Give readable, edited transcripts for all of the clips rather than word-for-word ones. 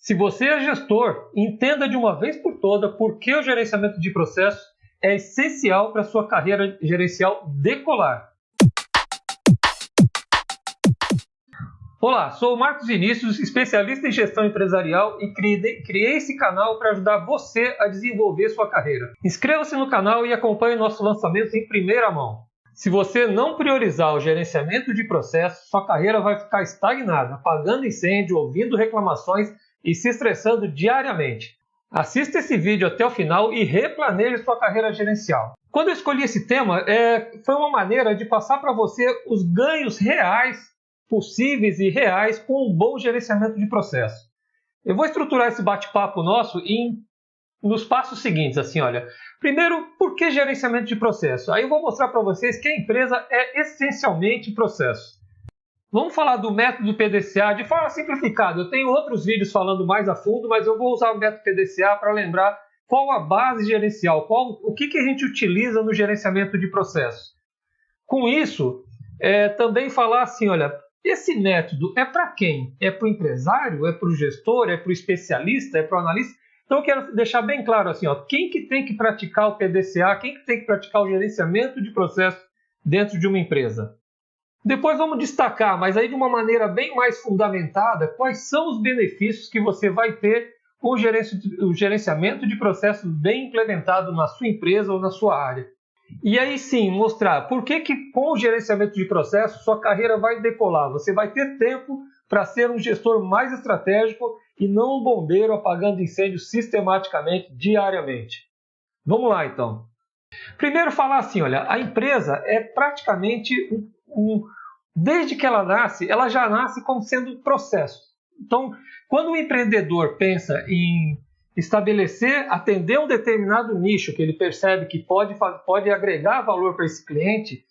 Se você é gestor, entenda de uma vez por toda por que o gerenciamento de processos é essencial para a sua carreira gerencial decolar. Olá, sou o Marcos Vinícius, especialista em gestão empresarial e criei esse canal para ajudar você a desenvolver sua carreira. Inscreva-se no canal e acompanhe nossos lançamentos em primeira mão. Se você não priorizar o gerenciamento de processos, sua carreira vai ficar estagnada, apagando incêndio, ouvindo reclamações e se estressando diariamente. Assista esse vídeo até o final e replaneje sua carreira gerencial. Quando eu escolhi esse tema, foi uma maneira de passar para você os ganhos reais, possíveis e reais com um bom gerenciamento de processo. Eu vou estruturar esse bate-papo nosso nos passos seguintes, assim, olha. Primeiro, por que gerenciamento de processo? Aí eu vou mostrar para vocês que a empresa é essencialmente processo. Vamos falar do método PDCA de forma simplificada. Eu tenho outros vídeos falando mais a fundo, mas eu vou usar o método PDCA para lembrar qual a base gerencial, o que a gente utiliza no gerenciamento de processos. Com isso, também falar assim, olha, esse método é para quem? É para o empresário? É para o gestor? É para o especialista? É para o analista? Então eu quero deixar bem claro assim, ó, quem que tem que praticar o PDCA, quem que tem que praticar o gerenciamento de processos dentro de uma empresa. Depois vamos destacar, mas aí de uma maneira bem mais fundamentada, quais são os benefícios que você vai ter com o gerenciamento de processos bem implementado na sua empresa ou na sua área. E aí sim, mostrar por que com o gerenciamento de processos sua carreira vai decolar. Você vai ter tempo para ser um gestor mais estratégico e não um bombeiro apagando incêndios sistematicamente, diariamente. Vamos lá então. Primeiro falar assim, olha, a empresa é praticamente desde que ela nasce, ela já nasce como sendo um processo. Então, quando o empreendedor pensa em atender um determinado nicho que ele percebe que pode agregar valor para esse cliente,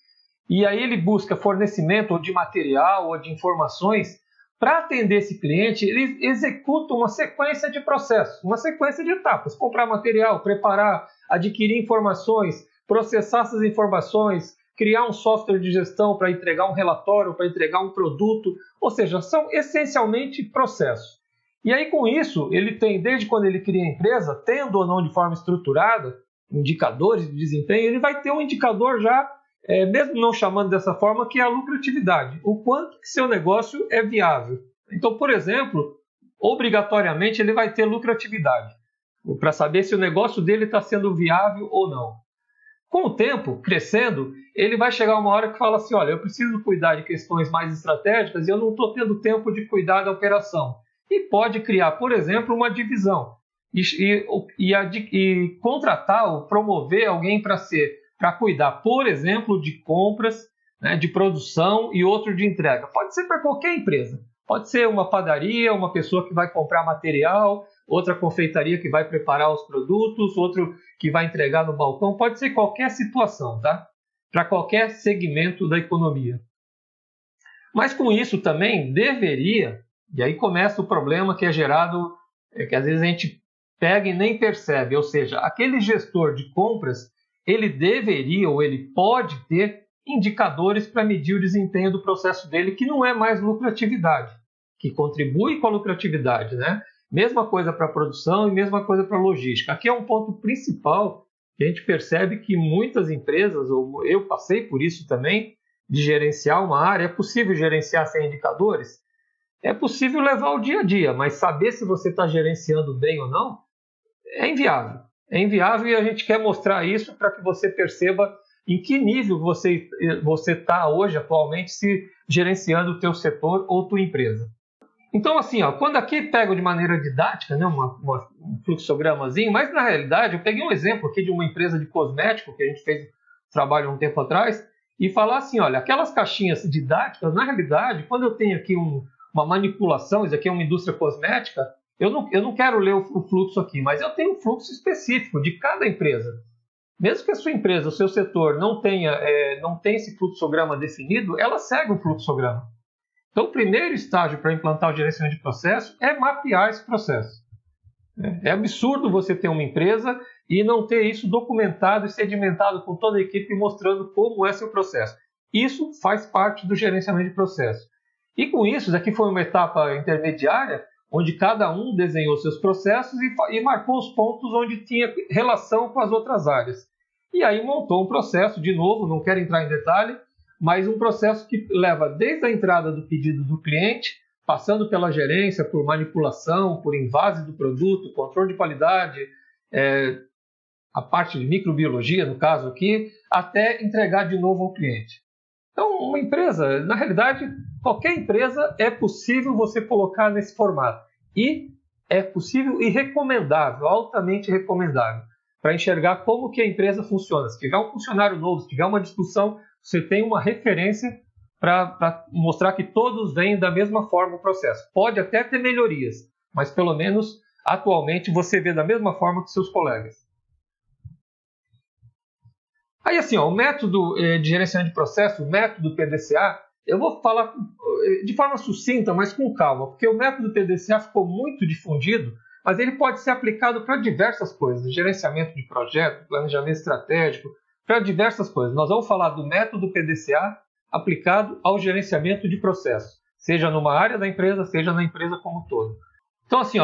e aí ele busca fornecimento ou de material ou de informações, para atender esse cliente, ele executa uma sequência de processos, uma sequência de etapas. Comprar material, preparar, adquirir informações, processar essas informações, criar um software de gestão para entregar um relatório, para entregar um produto, ou seja, são essencialmente processos. E aí com isso, ele tem, desde quando ele cria a empresa, tendo ou não de forma estruturada, indicadores de desempenho, ele vai ter um indicador já, mesmo não chamando dessa forma, que é a lucratividade, o quanto que seu negócio é viável. Então, por exemplo, obrigatoriamente ele vai ter lucratividade, para saber se o negócio dele está sendo viável ou não. Com o tempo, crescendo, ele vai chegar uma hora que fala assim, olha, eu preciso cuidar de questões mais estratégicas e eu não estou tendo tempo de cuidar da operação. E pode criar, por exemplo, uma divisão e contratar ou promover alguém para cuidar, por exemplo, de compras, né, de produção e outro de entrega. Pode ser para qualquer empresa. Pode ser uma padaria, uma pessoa que vai comprar material, outra confeitaria que vai preparar os produtos, outro que vai entregar no balcão. Pode ser qualquer situação, tá? Para qualquer segmento da economia. Mas com isso também deveria, e aí começa o problema que é gerado, que às vezes a gente pega e nem percebe, ou seja, aquele gestor de compras, ele deveria ou ele pode ter indicadores para medir o desempenho do processo dele, que não é mais lucratividade, que contribui com a lucratividade, né? Mesma coisa para a produção e mesma coisa para a logística. Aqui é um ponto principal que a gente percebe que muitas empresas, ou eu passei por isso também, de gerenciar uma área. É possível gerenciar sem indicadores? É possível levar o dia a dia, mas saber se você está gerenciando bem ou não é inviável. É inviável e a gente quer mostrar isso para que você perceba em que nível você está hoje, atualmente, se gerenciando o teu setor ou tua empresa. Então, assim, ó, quando aqui pego de maneira didática, né, um fluxogramazinho, mas na realidade eu peguei um exemplo aqui de uma empresa de cosmético que a gente fez trabalho há um tempo atrás e falar assim, olha, aquelas caixinhas didáticas, na realidade, quando eu tenho aqui uma manipulação, isso aqui é uma indústria cosmética, eu não quero ler o fluxo aqui, mas eu tenho um fluxo específico de cada empresa. Mesmo que a sua empresa, o seu setor não tenha esse fluxograma definido, ela segue o fluxograma. Então, o primeiro estágio para implantar o gerenciamento de processo é mapear esse processo. É absurdo você ter uma empresa e não ter isso documentado e sedimentado com toda a equipe mostrando como é seu processo. Isso faz parte do gerenciamento de processo. E com isso, aqui foi uma etapa intermediária, onde cada um desenhou seus processos e marcou os pontos onde tinha relação com as outras áreas. E aí montou um processo, de novo, não quero entrar em detalhe, mas um processo que leva desde a entrada do pedido do cliente, passando pela gerência, por manipulação, por invase do produto, controle de qualidade, a parte de microbiologia, no caso aqui, até entregar de novo ao cliente. Então, uma empresa, na realidade, qualquer empresa é possível você colocar nesse formato. E é possível e recomendável, altamente recomendável, para enxergar como que a empresa funciona. Se tiver um funcionário novo, se tiver uma discussão, você tem uma referência para mostrar que todos veem da mesma forma o processo. Pode até ter melhorias, mas pelo menos atualmente você vê da mesma forma que seus colegas. Aí assim, o método de gerenciamento de processo, o método PDCA, eu vou falar de forma sucinta, mas com calma, porque o método PDCA ficou muito difundido, mas ele pode ser aplicado para diversas coisas, gerenciamento de projeto, planejamento estratégico, para diversas coisas. Nós vamos falar do método PDCA aplicado ao gerenciamento de processo, seja numa área da empresa, seja na empresa como um todo. Então assim,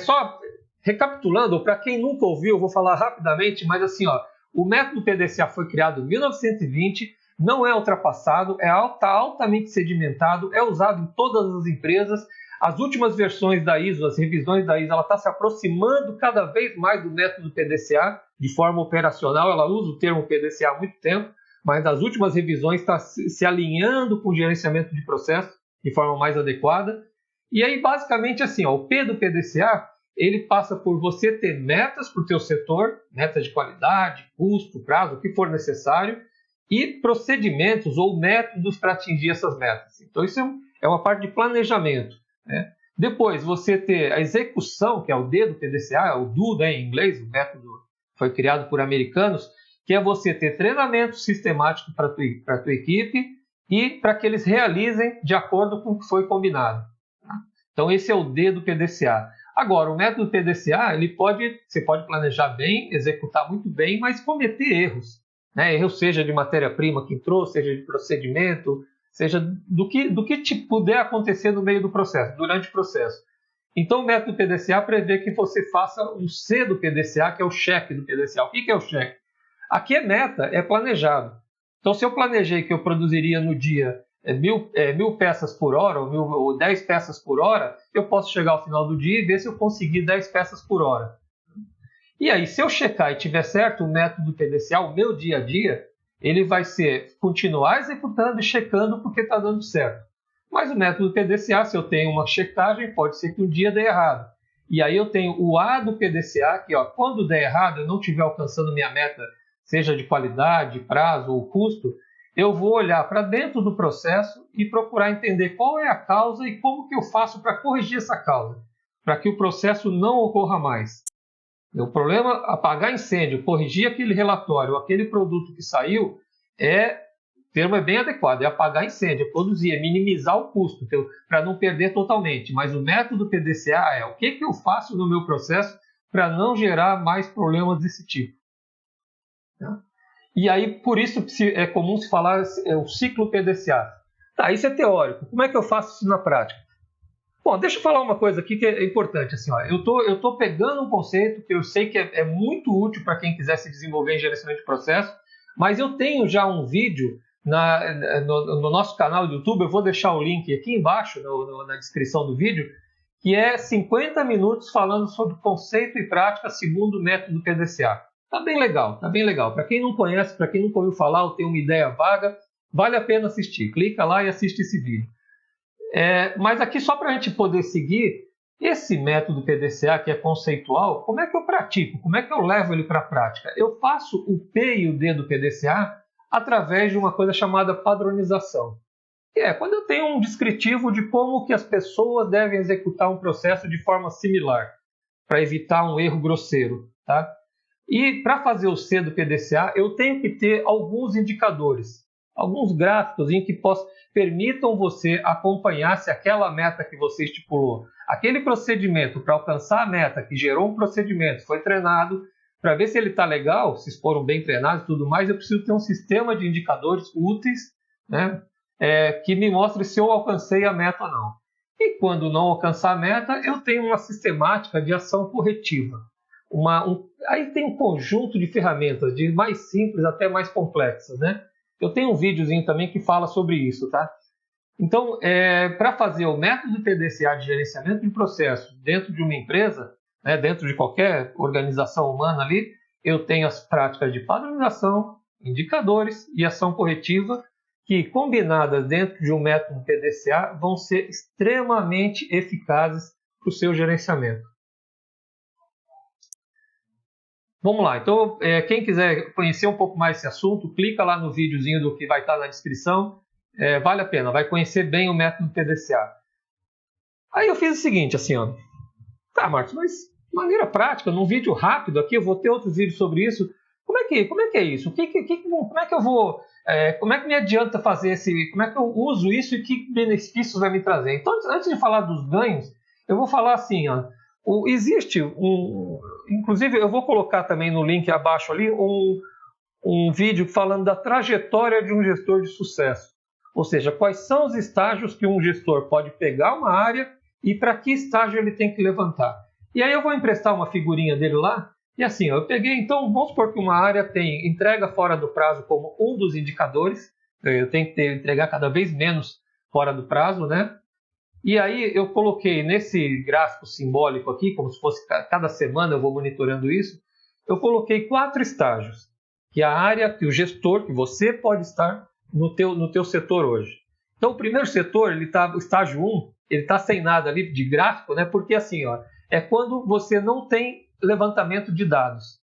só recapitulando, para quem nunca ouviu, eu vou falar rapidamente, mas assim, o método PDCA foi criado em 1920, não é ultrapassado, está altamente sedimentado, é usado em todas as empresas. As últimas versões da ISO, as revisões da ISO, ela está se aproximando cada vez mais do método PDCA de forma operacional. Ela usa o termo PDCA há muito tempo, mas nas últimas revisões está se alinhando com o gerenciamento de processo de forma mais adequada. E aí, basicamente, assim, o P do PDCA, ele passa por você ter metas para o teu setor, metas de qualidade, custo, prazo, o que for necessário, e procedimentos ou métodos para atingir essas metas. Então, isso é uma parte de planejamento, né? Depois, você ter a execução, que é o D do PDCA, o DO, né, em inglês, o método foi criado por americanos, que é você ter treinamento sistemático para a tua equipe e para que eles realizem de acordo com o que foi combinado. Tá? Então, esse é o D do PDCA. Agora, o método PDCA, você pode planejar bem, executar muito bem, mas cometer erros. Né? Erros seja de matéria-prima que entrou, seja de procedimento, seja do que puder acontecer no meio do processo, durante o processo. Então, o método PDCA prevê que você faça um C do PDCA, que é o cheque do PDCA. O que é o cheque? Aqui é meta, é planejado. Então, se eu planejei que eu produziria no dia 1.000 peças por hora, ou 10 peças por hora, eu posso chegar ao final do dia e ver se eu consegui 10 peças por hora. E aí, se eu checar e tiver certo o método PDCA, o meu dia a dia, ele vai ser continuar executando e checando porque está dando certo. Mas o método PDCA, se eu tenho uma checagem, pode ser que um dia dê errado. E aí eu tenho o A do PDCA, que quando der errado, eu não estiver alcançando minha meta, seja de qualidade, prazo ou custo, eu vou olhar para dentro do processo e procurar entender qual é a causa e como que eu faço para corrigir essa causa, para que o processo não ocorra mais. O problema, apagar incêndio, corrigir aquele relatório, aquele produto que saiu, o termo é bem adequado, é apagar incêndio, é produzir, é minimizar o custo, para não perder totalmente. Mas o método PDCA é o que eu faço no meu processo para não gerar mais problemas desse tipo. Tá? E aí, por isso é comum se falar o ciclo PDCA. Tá, isso é teórico. Como é que eu faço isso na prática? Bom, deixa eu falar uma coisa aqui que é importante. Assim, eu tô pegando um conceito que eu sei que é muito útil para quem quiser se desenvolver em gerenciamento de processo, mas eu tenho já um vídeo no nosso canal do YouTube, eu vou deixar o link aqui embaixo na descrição do vídeo, que é 50 minutos falando sobre conceito e prática segundo o método PDCA. Tá bem legal, tá bem legal. Para quem não conhece, para quem nunca ouviu falar ou tem uma ideia vaga, vale a pena assistir. Clica lá e assiste esse vídeo. Mas aqui só para a gente poder seguir esse método PDCA, que é conceitual, como é que eu pratico? Como é que eu levo ele para a prática? Eu faço o P e o D do PDCA através de uma coisa chamada padronização. Que é quando eu tenho um descritivo de como que as pessoas devem executar um processo de forma similar, para evitar um erro grosseiro. Tá? E para fazer o C do PDCA, eu tenho que ter alguns indicadores, alguns gráficos que permitam você acompanhar se aquela meta que você estipulou, aquele procedimento para alcançar a meta que gerou um procedimento, foi treinado, para ver se ele está legal, se foram bem treinados e tudo mais, eu preciso ter um sistema de indicadores úteis, né, que me mostre se eu alcancei a meta ou não. E quando não alcançar a meta, eu tenho uma sistemática de ação corretiva. Aí tem um conjunto de ferramentas, de mais simples até mais complexas, né? Eu tenho um videozinho também que fala sobre isso, tá? Então, para fazer o método PDCA de gerenciamento de processo dentro de uma empresa, né, dentro de qualquer organização humana ali, eu tenho as práticas de padronização, indicadores e ação corretiva que, combinadas dentro de um método PDCA, vão ser extremamente eficazes para o seu gerenciamento. Vamos lá, então quem quiser conhecer um pouco mais esse assunto, clica lá no videozinho do que vai estar na descrição, vale a pena, vai conhecer bem o método PDCA. Aí eu fiz o seguinte, assim, ó, tá, Marcos, mas de maneira prática, num vídeo rápido aqui, eu vou ter outros vídeos sobre isso, como é que é isso? Como é que eu vou, como é que me adianta fazer como é que eu uso isso e que benefícios vai me trazer? Então, antes de falar dos ganhos, eu vou falar assim, ó, inclusive eu vou colocar também no link abaixo ali um vídeo falando da trajetória de um gestor de sucesso. Ou seja, quais são os estágios que um gestor pode pegar uma área e para que estágio ele tem que levantar. E aí eu vou emprestar uma figurinha dele lá, e assim, eu peguei, então vamos supor que uma área tem entrega fora do prazo como um dos indicadores, eu tenho que entregar cada vez menos fora do prazo, né? E aí eu coloquei nesse gráfico simbólico aqui, como se fosse cada semana eu vou monitorando isso, eu coloquei 4 estágios, que é a área que o gestor, que você pode estar no teu setor hoje. Então o primeiro setor, o estágio 1, ele está sem nada ali de gráfico, né? Porque assim, ó, é quando você não tem levantamento de dados.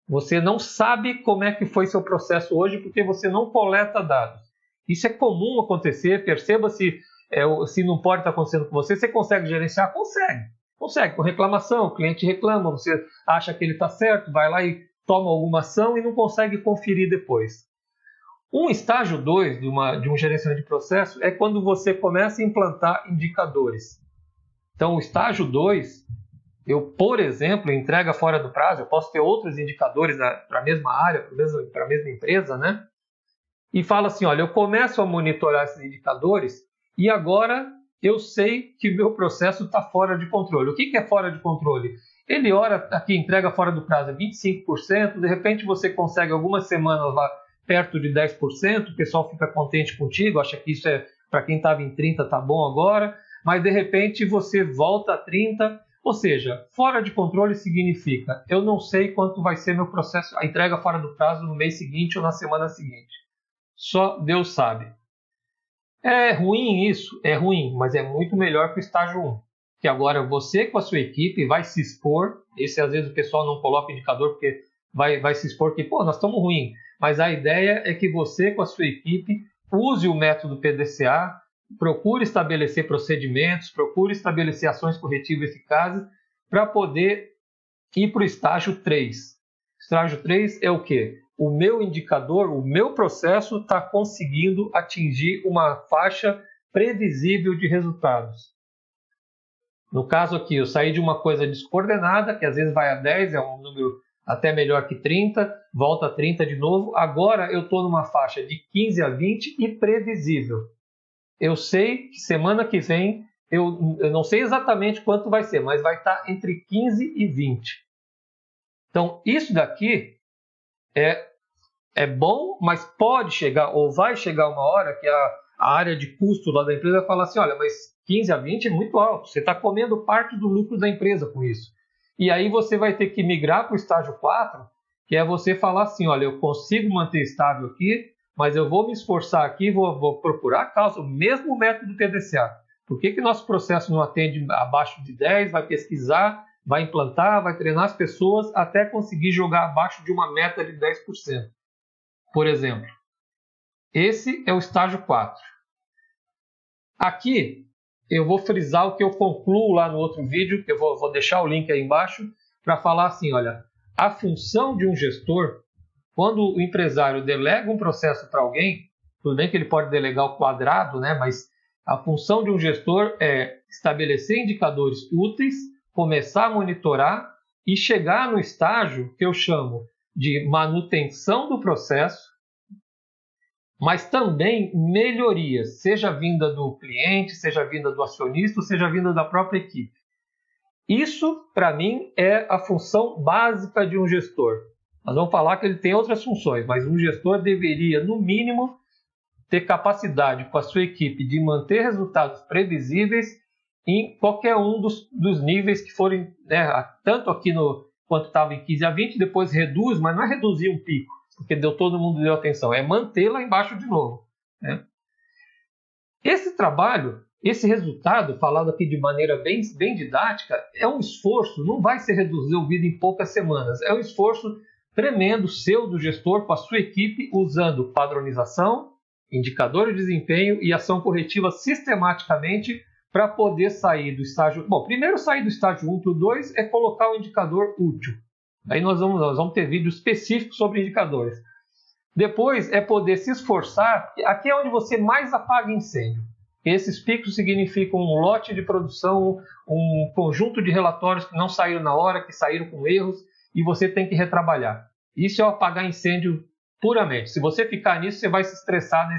Você não sabe como é que foi seu processo hoje porque você não coleta dados. Isso é comum acontecer, perceba se não pode estar acontecendo com você. Você consegue gerenciar? Consegue, com reclamação, o cliente reclama, você acha que ele está certo, vai lá e toma alguma ação e não consegue conferir depois. Um estágio 2 de um gerenciamento de processo é quando você começa a implantar indicadores. Então, o estágio 2, por exemplo, entrega fora do prazo, eu posso ter outros indicadores para a mesma área, para a mesma empresa, né? E fala assim, olha, eu começo a monitorar esses indicadores e agora eu sei que o meu processo está fora de controle. O que é fora de controle? Ele ora aqui, entrega fora do prazo 25%, de repente você consegue algumas semanas lá perto de 10%, o pessoal fica contente contigo, acha que isso para quem estava em 30% está bom agora, mas de repente você volta a 30%, ou seja, fora de controle significa eu não sei quanto vai ser meu processo, a entrega fora do prazo no mês seguinte ou na semana seguinte. Só Deus sabe. É ruim isso? É ruim, mas é muito melhor que o estágio 1. Que agora você com a sua equipe vai se expor, esse às vezes o pessoal não coloca indicador porque vai se expor que, nós estamos ruim. Mas a ideia é que você com a sua equipe use o método PDCA, procure estabelecer procedimentos, procure estabelecer ações corretivas eficazes para poder ir para o estágio 3. Estágio 3 é o quê? O meu indicador, o meu processo está conseguindo atingir uma faixa previsível de resultados. No caso aqui, eu saí de uma coisa descoordenada, que às vezes vai a 10, é um número até melhor que 30, volta a 30 de novo. Agora eu estou numa faixa de 15 a 20 e previsível. Eu sei que semana que vem, eu não sei exatamente quanto vai ser, mas vai estar entre 15 e 20. Então, isso daqui é bom, mas pode chegar, ou vai chegar uma hora que a área de custo lá da empresa vai falar assim, olha, mas 15 a 20 é muito alto, você está comendo parte do lucro da empresa com isso. E aí você vai ter que migrar para o estágio 4, que é você falar assim, olha, eu consigo manter estável aqui, mas eu vou me esforçar aqui, vou procurar a causa, o mesmo método PDCA. Por que nosso processo não atende abaixo de 10, vai pesquisar, vai implantar, vai treinar as pessoas até conseguir jogar abaixo de uma meta de 10%. Por exemplo, esse é o estágio 4. Aqui eu vou frisar o que eu concluo lá no outro vídeo, que eu vou deixar o link aí embaixo, para falar assim, olha, a função de um gestor, quando o empresário delega um processo para alguém, tudo bem que ele pode delegar o quadrado, né, mas a função de um gestor é estabelecer indicadores úteis, começar a monitorar e chegar no estágio que eu chamo de manutenção do processo, mas também melhorias, seja vinda do cliente, seja vinda do acionista, seja vinda da própria equipe. Isso, para mim, é a função básica de um gestor. Nós vamos falar que ele tem outras funções, mas um gestor deveria, no mínimo, ter capacidade com a sua equipe de manter resultados previsíveis em qualquer um dos níveis que forem, né, tanto aqui quanto estava em 15 a 20, depois reduz, mas não é reduzir um pico, porque todo mundo deu atenção, é manter lá embaixo de novo, né? Esse trabalho, esse resultado, falado aqui de maneira bem didática, é um esforço, não vai ser resolvido em poucas semanas, é um esforço tremendo seu do gestor com a sua equipe, usando padronização, indicador de desempenho e ação corretiva sistematicamente para poder sair do estágio... Bom, primeiro sair do estágio 1 para o 2 é colocar o indicador útil. Aí nós vamos ter vídeos específicos sobre indicadores. Depois é poder se esforçar, aqui é onde você mais apaga incêndio. Esses picos significam um lote de produção, um conjunto de relatórios que não saíram na hora, que saíram com erros, e você tem que retrabalhar. Isso é apagar incêndio puramente. Se você ficar nisso, você vai se estressar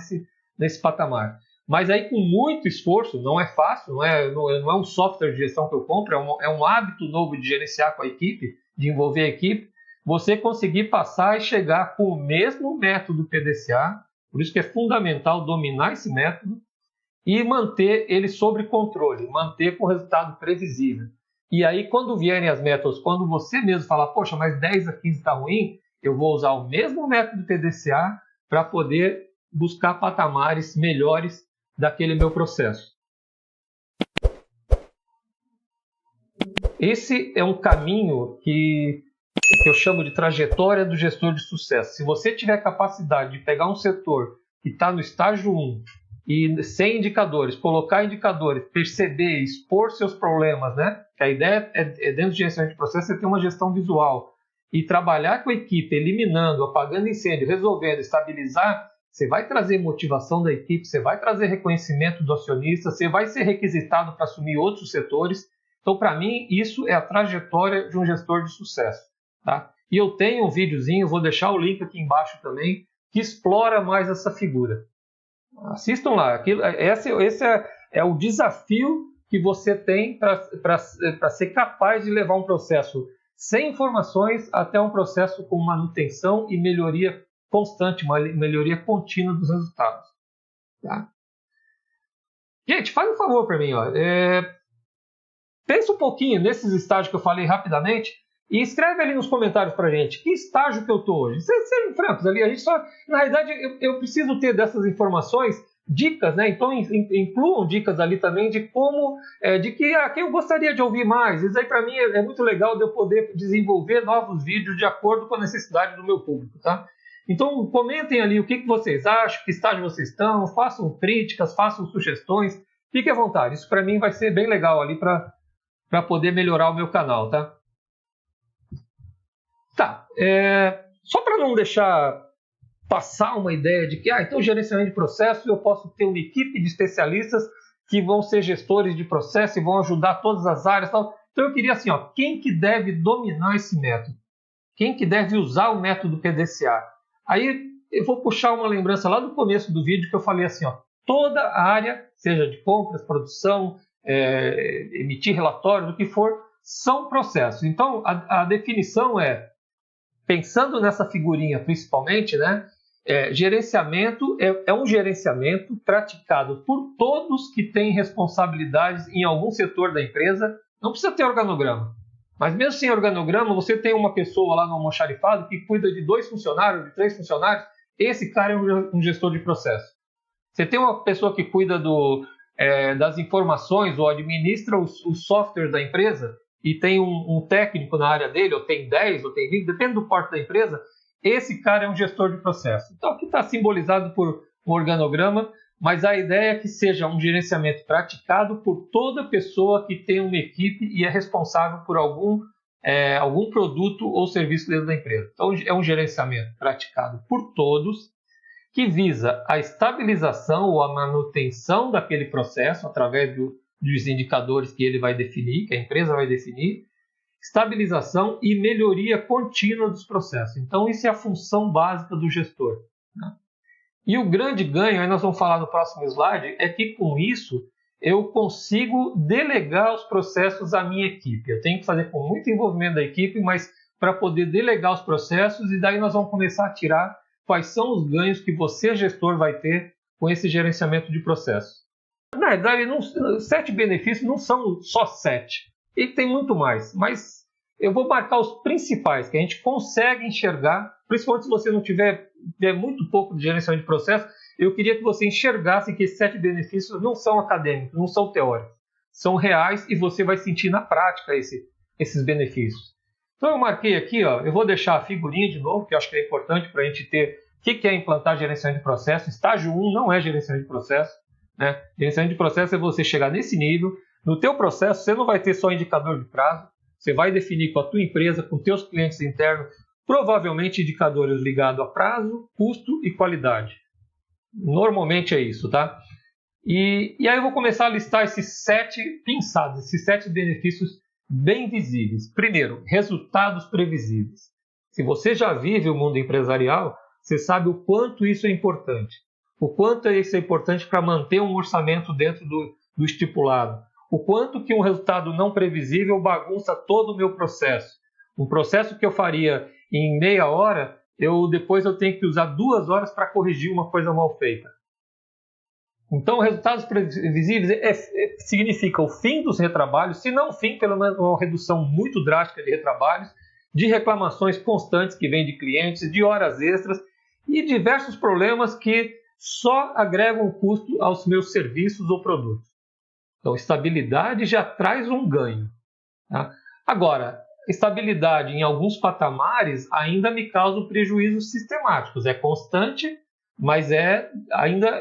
nesse patamar. Mas aí com muito esforço, não é fácil, não é um software de gestão que eu compro, é um hábito novo de gerenciar com a equipe, de envolver a equipe, você conseguir passar e chegar com o mesmo método PDCA, por isso que é fundamental dominar esse método e manter ele sob controle, manter com resultado previsível. E aí, quando vierem as metas, quando você mesmo falar, poxa, mas 10 a 15 está ruim, eu vou usar o mesmo método PDCA para poder buscar patamares melhores daquele meu processo. Esse é um caminho que eu chamo de trajetória do gestor de sucesso. Se você tiver capacidade de pegar um setor que está no estágio 1 e sem indicadores, colocar indicadores, perceber, expor seus problemas, né? Que a ideia é dentro de gerenciamento de processo, você ter uma gestão visual e trabalhar com a equipe, eliminando, apagando incêndio, resolvendo, estabilizar, você vai trazer motivação da equipe, você vai trazer reconhecimento do acionista, você vai ser requisitado para assumir outros setores. Então, para mim, isso é a trajetória de um gestor de sucesso, tá? E eu tenho um videozinho, vou deixar o link aqui embaixo também, que explora mais essa figura. Assistam lá. Esse é o desafio que você tem para ser capaz de levar um processo sem informações até um processo com manutenção e melhoria constante, uma melhoria contínua dos resultados. Tá? Gente, faz um favor para mim. Pensa um pouquinho nesses estágios que eu falei rapidamente e escreve ali nos comentários para a gente que estágio que eu estou hoje. Sejam francos ali, a gente só... Na realidade, eu preciso ter dessas informações, dicas, né? Então incluam dicas ali também de como, de quem eu gostaria de ouvir mais. Isso aí para mim é muito legal de eu poder desenvolver novos vídeos de acordo com a necessidade do meu público, tá? Então comentem ali o que vocês acham, que estágio vocês estão, façam críticas, façam sugestões, fique à vontade. Isso para mim vai ser bem legal ali para poder melhorar o meu canal, tá? Tá, só para não deixar passar uma ideia de que, então gerenciamento de processo, eu posso ter uma equipe de especialistas que vão ser gestores de processo e vão ajudar todas as áreas. Tal. Então eu queria assim, quem que deve dominar esse método? Quem que deve usar o método PDCA? Aí eu vou puxar uma lembrança lá do começo do vídeo que eu falei assim, toda a área, seja de compras, produção, emitir relatórios, o que for, são processos. Então a definição pensando nessa figurinha principalmente, né? Gerenciamento é um gerenciamento praticado por todos que têm responsabilidades em algum setor da empresa. Não precisa ter organograma. Mas mesmo sem organograma, você tem uma pessoa lá no almoxarifado que cuida de 2 funcionários, de 3 funcionários. Esse cara é um gestor de processo. Você tem uma pessoa que cuida das informações ou administra os softwares da empresa e tem um técnico na área dele, ou tem 10, ou tem 20, depende do porte da empresa. Esse cara é um gestor de processo. Então aqui está simbolizado por um organograma, mas a ideia é que seja um gerenciamento praticado por toda pessoa que tem uma equipe e é responsável por algum produto ou serviço dentro da empresa. Então é um gerenciamento praticado por todos, que visa a estabilização ou a manutenção daquele processo através dos indicadores que ele vai definir, que a empresa vai definir, estabilização e melhoria contínua dos processos. Então, isso é a função básica do gestor, né? E o grande ganho, aí nós vamos falar no próximo slide, é que com isso eu consigo delegar os processos à minha equipe. Eu tenho que fazer com muito envolvimento da equipe, mas para poder delegar os processos, e daí nós vamos começar a tirar quais são os ganhos que você, gestor, vai ter com esse gerenciamento de processos. Na verdade, 7 benefícios não são só 7. E tem muito mais, mas eu vou marcar os principais que a gente consegue enxergar, principalmente se você não tiver muito pouco de gerenciamento de processo. Eu queria que você enxergasse que esses 7 benefícios não são acadêmicos, não são teóricos, são reais e você vai sentir na prática esses benefícios. Então eu marquei aqui, ó, eu vou deixar a figurinha de novo, que eu acho que é importante para a gente ter o que é implantar gerenciamento de processo. Estágio 1 não é gerenciamento de processo, né? Gerenciamento de processo é você chegar nesse nível. No teu processo você não vai ter só indicador de prazo, você vai definir com a tua empresa, com teus clientes internos, provavelmente indicadores ligados a prazo, custo e qualidade. Normalmente é isso, tá? E aí eu vou começar a listar esses 7 pinçados, esses 7 benefícios bem visíveis. Primeiro, resultados previsíveis. Se você já vive o mundo empresarial, você sabe o quanto isso é importante. O quanto isso é importante para manter um orçamento dentro do estipulado. O quanto que um resultado não previsível bagunça todo o meu processo. Um processo que eu faria em meia hora, depois eu tenho que usar 2 horas para corrigir uma coisa mal feita. Então, resultados previsíveis significa o fim dos retrabalhos, se não o fim, pelo menos uma redução muito drástica de retrabalhos, de reclamações constantes que vêm de clientes, de horas extras e diversos problemas que só agregam custo aos meus serviços ou produtos. Então, estabilidade já traz um ganho. Tá? Agora, estabilidade em alguns patamares ainda me causa prejuízos sistemáticos. É constante, mas é ainda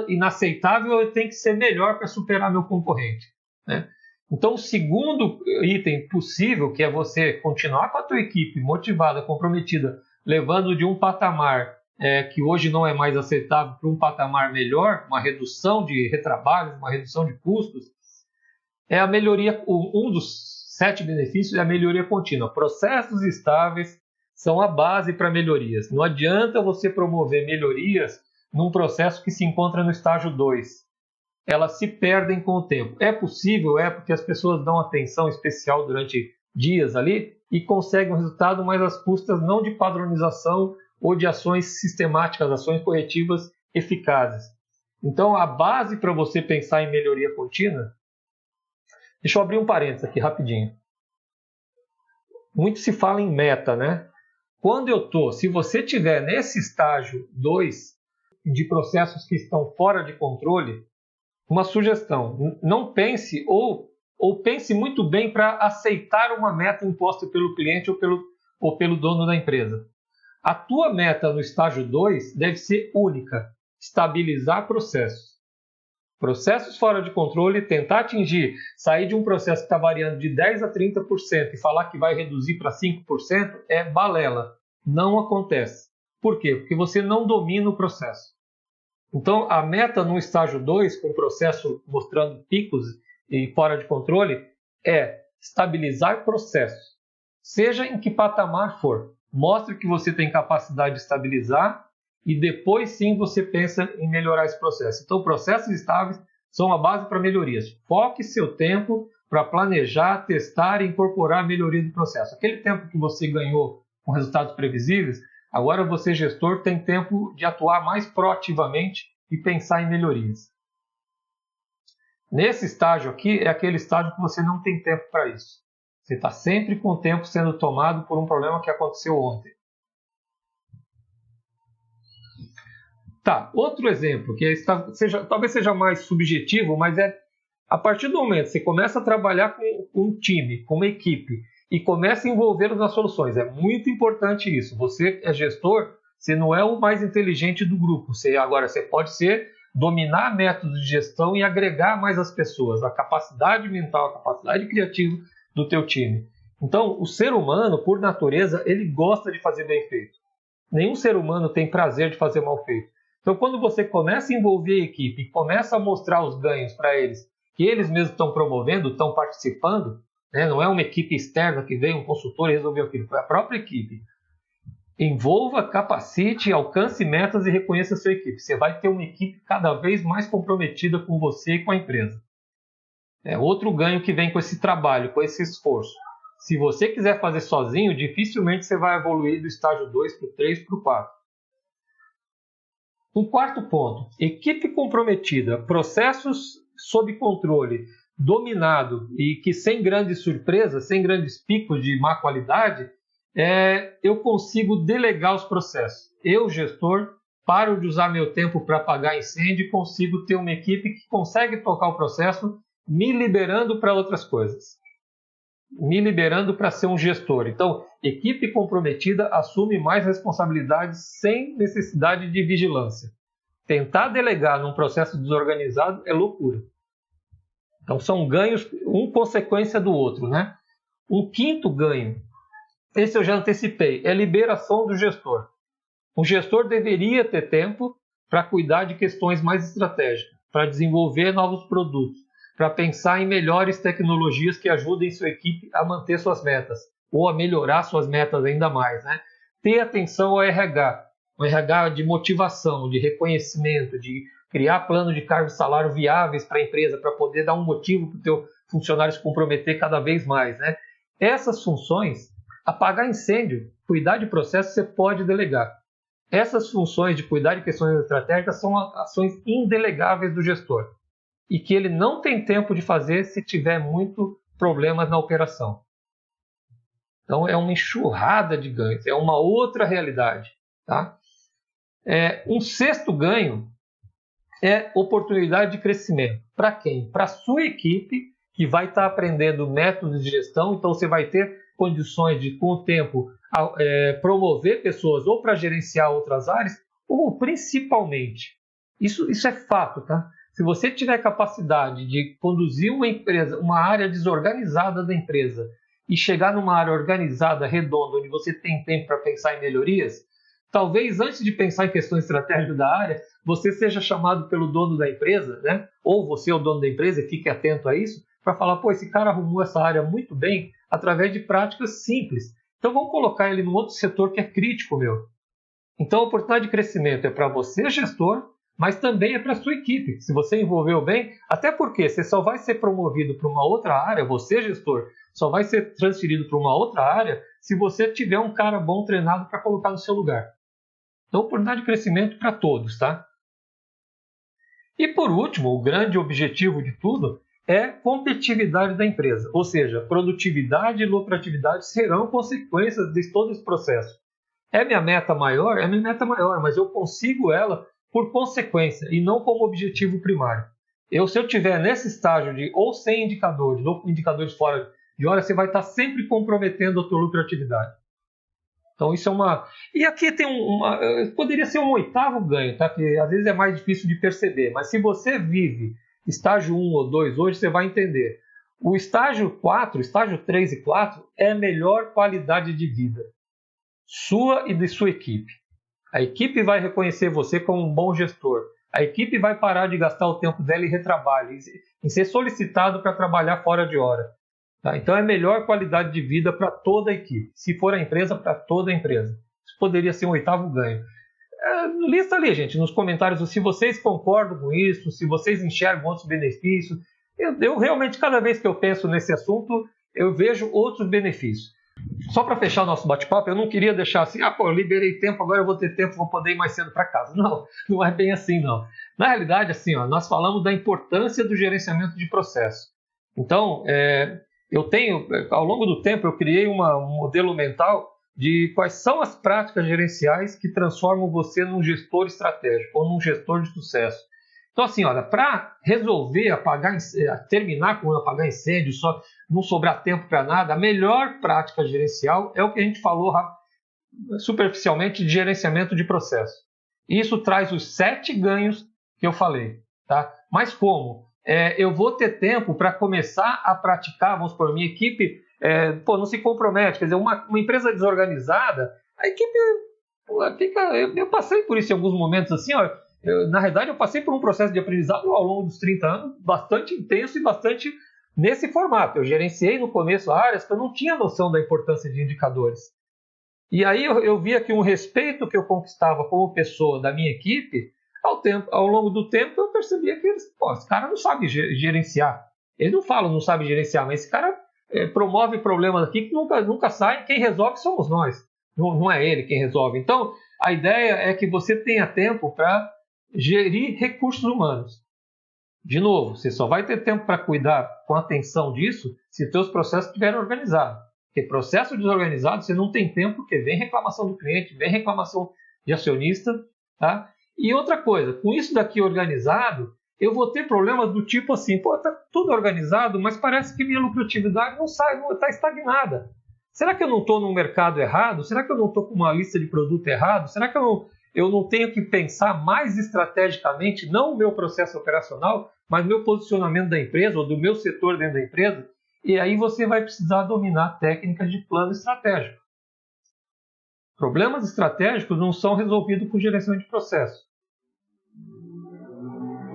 inaceitável. Eu tenho que ser melhor para superar meu concorrente, né? Então, o segundo item possível, que é você continuar com a tua equipe motivada, comprometida, levando de um patamar que hoje não é mais aceitável para um patamar melhor, uma redução de retrabalhos, uma redução de custos, é a melhoria. Um dos 7 benefícios é a melhoria contínua. Processos estáveis são a base para melhorias. Não adianta você promover melhorias num processo que se encontra no estágio 2. Elas se perdem com o tempo. É possível, porque as pessoas dão atenção especial durante dias ali e conseguem um resultado, mas às custas não de padronização ou de ações sistemáticas, ações corretivas eficazes. Então, a base para você pensar em melhoria contínua. Deixa eu abrir um parênteses aqui rapidinho. Muito se fala em meta, né? Se você estiver nesse estágio 2 de processos que estão fora de controle, uma sugestão, não pense ou pense muito bem para aceitar uma meta imposta pelo cliente ou pelo dono da empresa. A tua meta no estágio 2 deve ser única, estabilizar processos. Processos fora de controle, tentar sair de um processo que está variando de 10% a 30% e falar que vai reduzir para 5% é balela. Não acontece. Por quê? Porque você não domina o processo. Então, a meta no estágio 2, com o processo mostrando picos e fora de controle, é estabilizar processos. Seja em que patamar for. Mostre que você tem capacidade de estabilizar e depois sim você pensa em melhorar esse processo. Então, processos estáveis são a base para melhorias. Foque seu tempo para planejar, testar e incorporar a melhoria do processo. Aquele tempo que você ganhou com resultados previsíveis, agora você, gestor, tem tempo de atuar mais proativamente e pensar em melhorias. Nesse estágio aqui, é aquele estágio que você não tem tempo para isso. Você está sempre com o tempo sendo tomado por um problema que aconteceu ontem. Tá, outro exemplo, que talvez seja mais subjetivo, mas a partir do momento que você começa a trabalhar com um time, com uma equipe, e começa a envolvê-los nas soluções. É muito importante isso. Você é gestor, você não é o mais inteligente do grupo. Agora, você pode dominar métodos de gestão e agregar mais as pessoas, a capacidade mental, a capacidade criativa do teu time. Então, o ser humano, por natureza, ele gosta de fazer bem feito. Nenhum ser humano tem prazer de fazer mal feito. Então, quando você começa a envolver a equipe e começa a mostrar os ganhos para eles, que eles mesmos estão promovendo, estão participando, né? Não é uma equipe externa que veio, um consultor e resolveu aquilo, foi a própria equipe. Envolva, capacite, alcance metas e reconheça a sua equipe. Você vai ter uma equipe cada vez mais comprometida com você e com a empresa. É outro ganho que vem com esse trabalho, com esse esforço. Se você quiser fazer sozinho, dificilmente você vai evoluir do estágio 2 para o 3 para o 4. Um quarto ponto, equipe comprometida, processos sob controle, dominado e que sem grandes surpresas, sem grandes picos de má qualidade, eu consigo delegar os processos. Eu, gestor, paro de usar meu tempo para apagar incêndio e consigo ter uma equipe que consegue tocar o processo, me liberando para outras coisas. Me liberando para ser um gestor. Então, equipe comprometida assume mais responsabilidades sem necessidade de vigilância. Tentar delegar num processo desorganizado é loucura. Então, são ganhos, um consequência do outro, né? Um quinto ganho, esse eu já antecipei, é a liberação do gestor. O gestor deveria ter tempo para cuidar de questões mais estratégicas, para desenvolver novos produtos, para pensar em melhores tecnologias que ajudem sua equipe a manter suas metas, ou a melhorar suas metas ainda mais, né? Ter atenção ao RH, um RH de motivação, de reconhecimento, de criar plano de cargo e salário viáveis para a empresa, para poder dar um motivo para o teu funcionário se comprometer cada vez mais, né? Essas funções, apagar incêndio, cuidar de processo, você pode delegar. Essas funções de cuidar de questões estratégicas são ações indelegáveis do gestor e que ele não tem tempo de fazer se tiver muito problemas na operação. Então é uma enxurrada de ganhos, é uma outra realidade. Tá? Um sexto ganho é oportunidade de crescimento. Para quem? Para a sua equipe, que vai estar aprendendo métodos de gestão, então você vai ter condições de, com o tempo, promover pessoas ou para gerenciar outras áreas, ou principalmente, isso é fato, tá? Se você tiver capacidade de conduzir uma empresa, uma área desorganizada da empresa, e chegar numa área organizada, redonda, onde você tem tempo para pensar em melhorias, talvez antes de pensar em questões estratégicas da área, você seja chamado pelo dono da empresa, né? Ou você é o dono da empresa e fique atento a isso, para falar, pô, esse cara arrumou essa área muito bem através de práticas simples. Então vamos colocar ele num outro setor que é crítico, meu. Então a oportunidade de crescimento é para você, gestor, mas também é para a sua equipe. Se você envolveu bem, até porque você só vai ser promovido para uma outra área, você, gestor, só vai ser transferido para uma outra área se você tiver um cara bom treinado para colocar no seu lugar. Então, oportunidade de crescimento para todos, tá? E por último, o grande objetivo de tudo é competitividade da empresa. Ou seja, produtividade e lucratividade serão consequências de todo esse processo. É minha meta maior? É minha meta maior, mas eu consigo ela por consequência e não como objetivo primário. Se eu tiver nesse estágio de ou sem indicadores ou com indicadores fora de hora, você vai estar sempre comprometendo a tua lucratividade. Então isso é uma... E aqui tem poderia ser um oitavo ganho, tá? Que às vezes é mais difícil de perceber, mas se você vive estágio 1 ou 2 hoje, você vai entender. O estágio 4, estágio 3 e 4 é a melhor qualidade de vida sua e de sua equipe. A equipe vai reconhecer você como um bom gestor. A equipe vai parar de gastar o tempo dela em retrabalho, em ser solicitado para trabalhar fora de hora. Tá? Então é melhor qualidade de vida para toda a equipe. Se for a empresa, para toda a empresa. Isso poderia ser um oitavo ganho. Lista ali, gente, nos comentários se vocês concordam com isso, se vocês enxergam outros benefícios. Eu realmente, cada vez que eu penso nesse assunto, eu vejo outros benefícios. Só para fechar o nosso bate-papo, eu não queria deixar assim, eu liberei tempo, agora eu vou ter tempo, vou poder ir mais cedo para casa. Não é bem assim, não. Na realidade, assim, nós falamos da importância do gerenciamento de processo. Então, ao longo do tempo, eu criei um modelo mental de quais são as práticas gerenciais que transformam você num gestor estratégico ou num gestor de sucesso. Então, assim, para resolver terminar com apagar incêndio, só não sobrar tempo para nada, a melhor prática gerencial é o que a gente falou superficialmente de gerenciamento de processo. Isso traz os 7 ganhos que eu falei. Tá? Mas como? Eu vou ter tempo para começar a praticar, vamos supor, minha equipe não se compromete. Quer dizer, uma empresa desorganizada, a equipe fica... Eu passei por isso em alguns momentos assim, na realidade, eu passei por um processo de aprendizado ao longo dos 30 anos bastante intenso e bastante nesse formato. Eu gerenciei no começo áreas que eu não tinha noção da importância de indicadores. E aí eu vi aqui um respeito que eu conquistava como pessoa da minha equipe. Ao longo do tempo eu percebia que esse cara não sabe gerenciar. Eles não falam não sabe gerenciar, mas esse cara promove problemas aqui que nunca saem. Quem resolve somos nós, não é ele quem resolve. Então a ideia é que você tenha tempo para gerir recursos humanos. De novo, você só vai ter tempo para cuidar com atenção disso se seus processos estiverem organizados. Porque processo desorganizado você não tem tempo, porque vem reclamação do cliente, vem reclamação de acionista, tá? E outra coisa, com isso daqui organizado, eu vou ter problemas do tipo assim, pô, tá tudo organizado, mas parece que minha lucratividade não está estagnada. Será que eu não estou no mercado errado? Será que eu não estou com uma lista de produto errado? Será que eu não tenho que pensar mais estrategicamente, não o meu processo operacional, mas meu posicionamento da empresa ou do meu setor dentro da empresa? E aí você vai precisar dominar técnicas de plano estratégico. Problemas estratégicos não são resolvidos com gerenciamento de processo.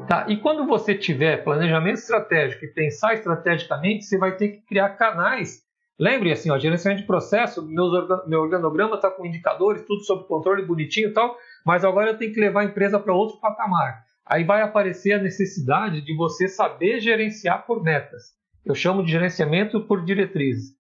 Tá? E quando você tiver planejamento estratégico e pensar estrategicamente, você vai ter que criar canais. Lembre assim, gerenciamento de processo, meu organograma está com indicadores, tudo sob controle, bonitinho e tal, mas agora eu tenho que levar a empresa para outro patamar. Aí vai aparecer a necessidade de você saber gerenciar por metas. Eu chamo de gerenciamento por diretrizes.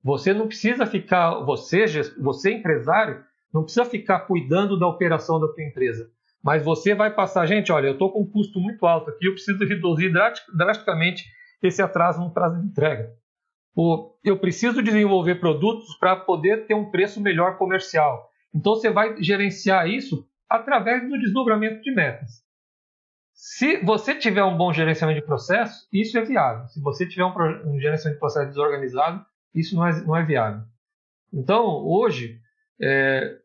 Você não precisa ficar, você empresário, não precisa ficar cuidando da operação da sua empresa. Mas você vai passar, gente, olha, eu estou com um custo muito alto aqui, eu preciso reduzir drasticamente esse atraso no prazo de entrega. Eu preciso desenvolver produtos para poder ter um preço melhor comercial. Então você vai gerenciar isso através do desdobramento de metas. Se você tiver um bom gerenciamento de processo, isso é viável. Se você tiver um gerenciamento de processo desorganizado, isso não é viável. Então, hoje,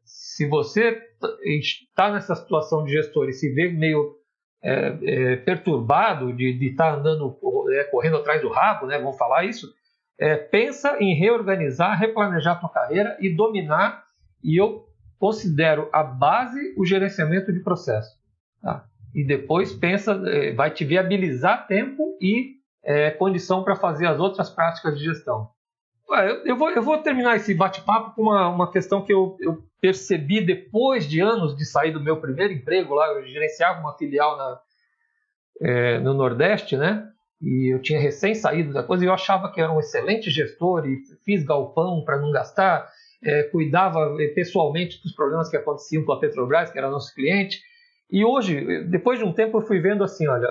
se você está nessa situação de gestor e se vê meio perturbado de estar andando, correndo atrás do rabo, né, vamos falar isso, pensa em reorganizar, replanejar a tua carreira e dominar, e eu considero a base o gerenciamento de processo. Tá? E depois pensa, vai te viabilizar tempo e condição para fazer as outras práticas de gestão. Eu vou terminar esse bate-papo com uma questão que eu percebi depois de anos de sair do meu primeiro emprego lá. Eu gerenciava uma filial no Nordeste, né? E eu tinha recém saído da coisa e eu achava que era um excelente gestor e fiz galpão para não gastar, cuidava pessoalmente dos problemas que aconteciam com a Petrobras, que era nosso cliente. E hoje, depois de um tempo, eu fui vendo assim, olha,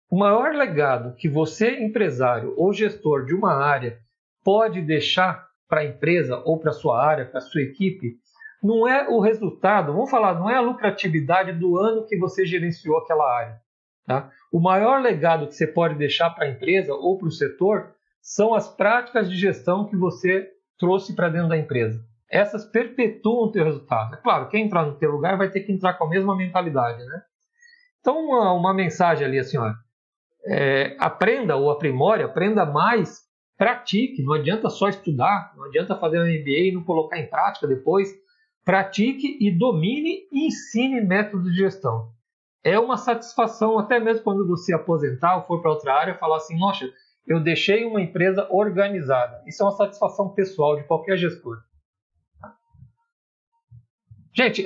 o maior legado que você, empresário ou gestor de uma área, pode deixar para a empresa ou para a sua área, para a sua equipe, não é o resultado, vamos falar, não é a lucratividade do ano que você gerenciou aquela área. Tá? O maior legado que você pode deixar para a empresa ou para o setor são as práticas de gestão que você trouxe para dentro da empresa. Essas perpetuam o teu resultado. É claro, quem entrar no teu lugar vai ter que entrar com a mesma mentalidade, né? Então, uma mensagem ali assim, olha, aprenda ou aprimore, aprenda mais, pratique. Não adianta só estudar, não adianta fazer um MBA e não colocar em prática depois. Pratique e domine e ensine métodos de gestão. É uma satisfação, até mesmo quando você aposentar ou for para outra área, falar assim, nossa, eu deixei uma empresa organizada. Isso é uma satisfação pessoal de qualquer gestor. Gente,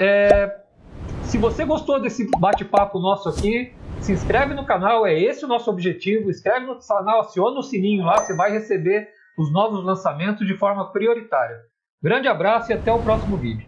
se você gostou desse bate-papo nosso aqui, se inscreve no canal, é esse o nosso objetivo. Inscreve no canal, aciona o sininho lá, você vai receber os novos lançamentos de forma prioritária. Grande abraço e até o próximo vídeo.